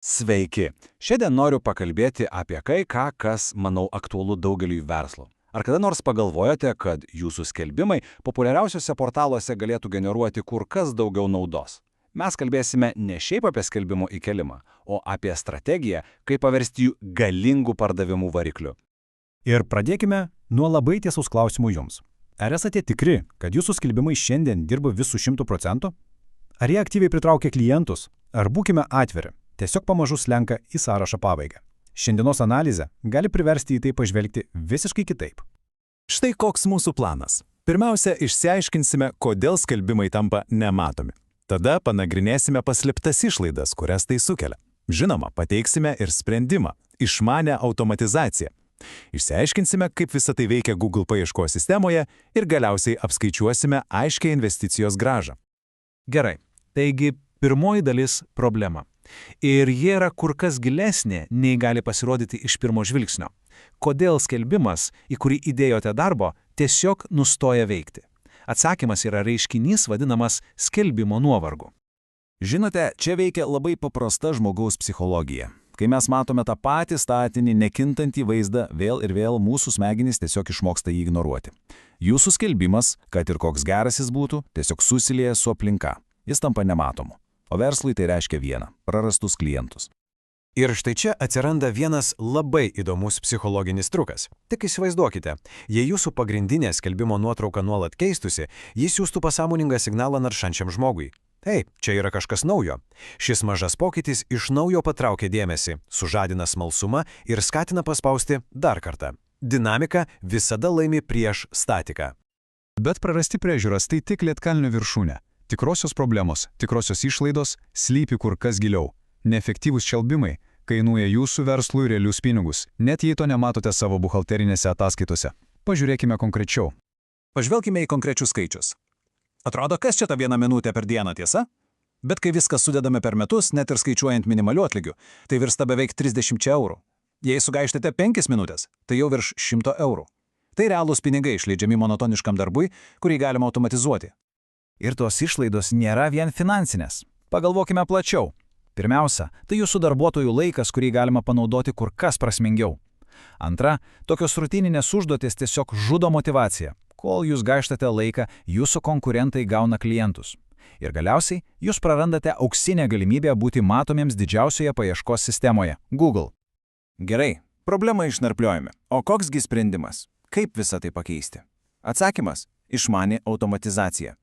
Sveiki! Šiandien noriu pakalbėti apie kai ką, kas, manau, aktualu daugeliui verslų. Ar kada nors pagalvojote, kad jūsų skelbimai populiariausiuose portaluose galėtų generuoti kur kas daugiau naudos? Mes kalbėsime ne šiaip apie skelbimų įkelimą, o apie strategiją, kaip paversti jų galingų pardavimų varikliu. Ir pradėkime nuo labai tiesaus klausimų jums. Ar esate tikri, kad jūsų skelbimai šiandien dirba visų 100%? Ar jie aktyviai pritraukia klientus? Ar būkime atviri? Tiesiog pamažu slenka į sąrašą pabaigą. Šiandienos analizė gali priversti į tai pažvelgti visiškai kitaip. Štai koks mūsų planas. Pirmiausia, išsiaiškinsime, kodėl skelbimai tampa nematomi. Tada panagrinėsime paslėptas išlaidas, kurias tai sukelia. Žinoma, pateiksime ir sprendimą – išmanę automatizaciją. Išsiaiškinsime, kaip visa tai veikia Google paieškos sistemoje ir galiausiai apskaičiuosime aiškiai investicijos grąžą. Gerai, taigi pirmoji dalis – problema. Ir jie yra kur kas gilesnė, nei gali pasirodyti iš pirmo žvilgsnio. Kodėl skelbimas, į kurį įdėjote darbo, tiesiog nustoja veikti? Atsakymas yra reiškinys vadinamas skelbimo nuovargu. Žinote, čia veikia labai paprasta žmogaus psichologija. Kai mes matome tą patį statinį, nekintantį vaizdą, vėl ir vėl mūsų smegenys tiesiog išmoksta jį ignoruoti. Jūsų skelbimas, kad ir koks geras jis būtų, tiesiog susilieja su aplinka. Jis tampa nematomu. O verslui tai reiškia vieną – prarastus klientus. Ir štai čia atsiranda vienas labai įdomus psichologinis triukas. Tik įsivaizduokite, jei jūsų pagrindinė skelbimo nuotrauka nuolat keistusi, jis siųstų pasąmoningą signalą naršančiam žmogui. Ei, čia yra kažkas naujo. Šis mažas pokytis iš naujo patraukia dėmesį, sužadina smalsumą ir skatina paspausti dar kartą. Dinamika visada laimi prieš statiką. Bet prarasti priežiūras tai tik lietkalnio viršūnė. Tikrosios problemos, tikrosios išlaidos slypi kur kas giliau. Neefektyvūs skelbimai kainuoja jūsų verslui realius pinigus, net jei to nematote savo buhalterinėse ataskaitose. Pažiūrėkime konkrečiau. Pažvelkime į konkrečius skaičius. Atrodo, kas čia ta 1 minutė per dieną, tiesa? Bet kai viską sudedame per metus, net ir skaičiuojant minimaliu atlygiu, tai virsta beveik 30 eurų. Jei sugaištate 5 minutės, tai jau virš 100 eurų. Tai realūs pinigai išleidžiami monotoniškam darbui, kurį galima automatizuoti. Ir tos išlaidos nėra vien finansinės. Pagalvokime plačiau. Pirmiausia, tai jūsų darbuotojų laikas, kurį galima panaudoti kur kas prasmingiau. Antra, tokios rutininės užduotys tiesiog žudo motyvaciją. Kol jūs gaištate laiką, jūsų konkurentai gauna klientus. Ir galiausiai, jūs prarandate auksinę galimybę būti matomiems didžiausioje paieškos sistemoje – Google. Gerai, problemą išnarpliojame. O koksgi sprendimas? Kaip visą tai pakeisti? Atsakymas – išmanė automatizacija.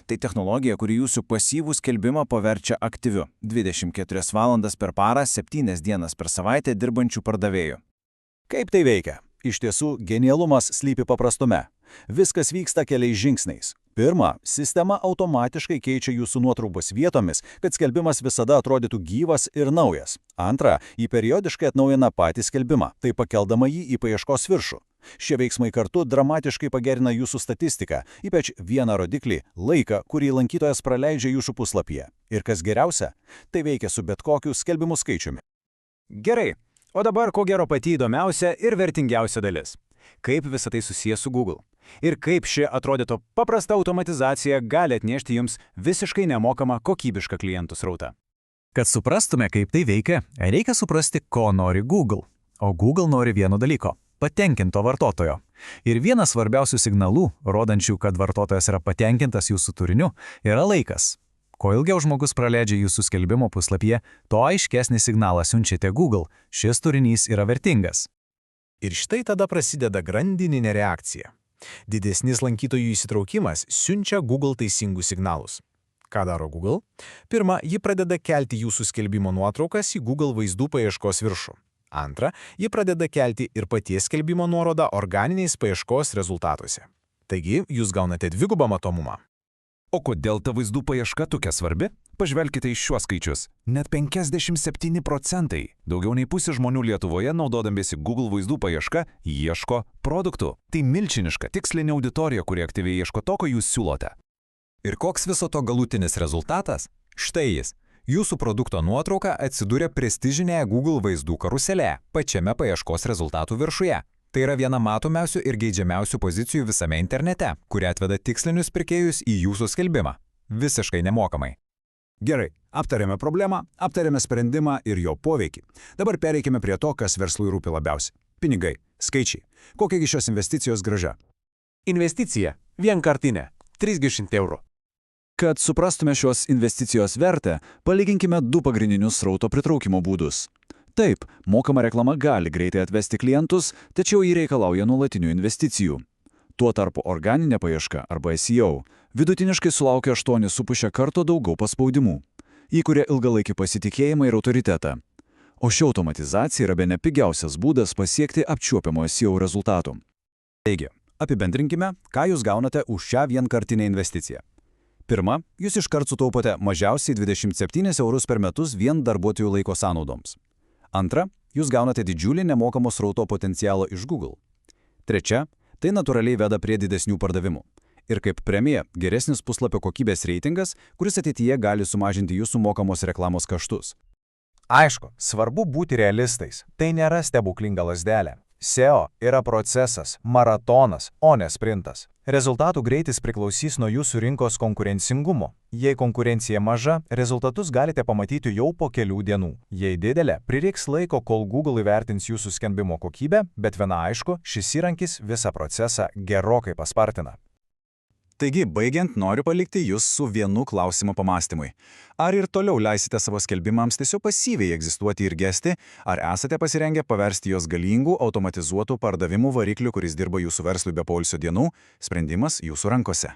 Tai technologija, kuri jūsų pasyvų skelbimą paverčia aktyviu 24 valandas per parą, 7 dienas per savaitę dirbančių pardavėjų. Kaip tai veikia? Iš tiesų, genialumas slypi paprastume. Viskas vyksta keliais žingsniais. Pirma, sistema automatiškai keičia jūsų nuotraukos vietomis, kad skelbimas visada atrodytų gyvas ir naujas. Antra, ji periodiškai atnaujina patį skelbimą, tai pakeldama jį į paieškos viršų. Šie veiksmai kartu dramatiškai pagerina jūsų statistiką, ypač vieną rodiklį – laiką, kurį lankytojas praleidžia jūsų puslapyje. Ir kas geriausia, tai veikia su bet kokiu skelbimų skaičiumi. Gerai, o dabar ko gero pati įdomiausia ir vertingiausia dalis. Kaip visą tai susijęs su Google? Ir kaip ši atrodytų paprasta automatizacija gali atnešti jums visiškai nemokamą kokybišką klientų srautą? Kad suprastume, kaip tai veikia, reikia suprasti, ko nori Google. O Google nori vieno dalyko – patenkinto vartotojo. Ir vienas svarbiausių signalų, rodančių, kad vartotojas yra patenkintas jūsų turiniu, yra laikas. Kuo ilgiau žmogus praleidžia jūsų skelbimo puslapyje, to aiškesnį signalą siunčiate Google. Šis turinys yra vertingas. Ir štai tada prasideda grandininė reakcija. Didesnis lankytojų įsitraukimas siunčia Google teisingus signalus. Ką daro Google? Pirma, ji pradeda kelti jūsų skelbimo nuotraukas į Google vaizdų paieškos viršų. Antra, ji pradeda kelti ir paties skelbimo nuorodą organiniais paieškos rezultatuose. Taigi, jūs gaunate dvigubą matomumą. O kodėl ta vaizdų paieška tokia svarbi? Pažvelkite į šiuos skaičius. Net 57%, daugiau nei pusė žmonių Lietuvoje, naudodamiesi Google vaizdų paieška, ieško produktų. Tai milžiniška tikslinė auditorija, kuri aktyviai ieško to, ko jūs siūlote. Ir koks viso to galutinis rezultatas? Štai jis. Jūsų produkto nuotrauka atsidūrė prestižinėje Google vaizdų karuselėje, pačiame paieškos rezultatų viršuje. Tai yra viena matomiausių ir geidžiamiausių pozicijų visame internete, kuri atveda tikslinius pirkėjus į jūsų skelbimą. Visiškai nemokamai. Gerai, aptarėme problemą, aptarėme sprendimą ir jo poveikį. Dabar pereikime prie to, kas verslui rūpi labiausiai. Pinigai, skaičiai. Kokiagi šios investicijos grąža? Investicija vienkartinė – 30 eurų. Kad suprastume šios investicijos vertę, palyginkime du pagrindinius srauto pritraukimo būdus. Taip, mokama reklama gali greitai atvesti klientus, tačiau jį reikalauja nuolatinių investicijų. Tuo tarpu organinė paieška arba SEO vidutiniškai sulaukia 8,5 karto daugiau paspaudimų. Įkuria ilgalaikį pasitikėjimą ir autoritetą. O ši automatizacija yra bene pigiausias būdas pasiekti apčiuopiamo SEO rezultatų. Taigi, apibendrinkime, ką jūs gaunate už šią vienkartinę investiciją. Pirma, jūs iškart sutaupote mažiausiai 27 eurus per metus vien darbuotojų laiko sąnaudoms. Antra, jūs gaunate didžiulį nemokamo srauto potencialą iš Google. Trečia, tai natūraliai veda prie didesnių pardavimų. Ir kaip premija, geresnis puslapio kokybės reitingas, kuris ateityje gali sumažinti jūsų mokamos reklamos kaštus. Aišku, svarbu būti realistais. Tai nėra stebuklinga lazdelė. SEO yra procesas, maratonas, o ne sprintas. Rezultatų greitis priklausys nuo jūsų rinkos konkurencingumo. Jei konkurencija maža, rezultatus galite pamatyti jau po kelių dienų. Jei didelė, prireiks laiko, kol Google įvertins jūsų skelbimo kokybę, bet viena aišku, šis įrankis visą procesą gerokai paspartina. Taigi, baigiant, noriu palikti jūs su vienu klausimu pamastymui. Ar ir toliau leisite savo skelbimams tiesiog pasyviai egzistuoti ir gesti, ar esate pasirengę paversti jos galingų, automatizuotų pardavimų variklių, kuris dirba jūsų verslui be poilsio dienų, sprendimas jūsų rankose.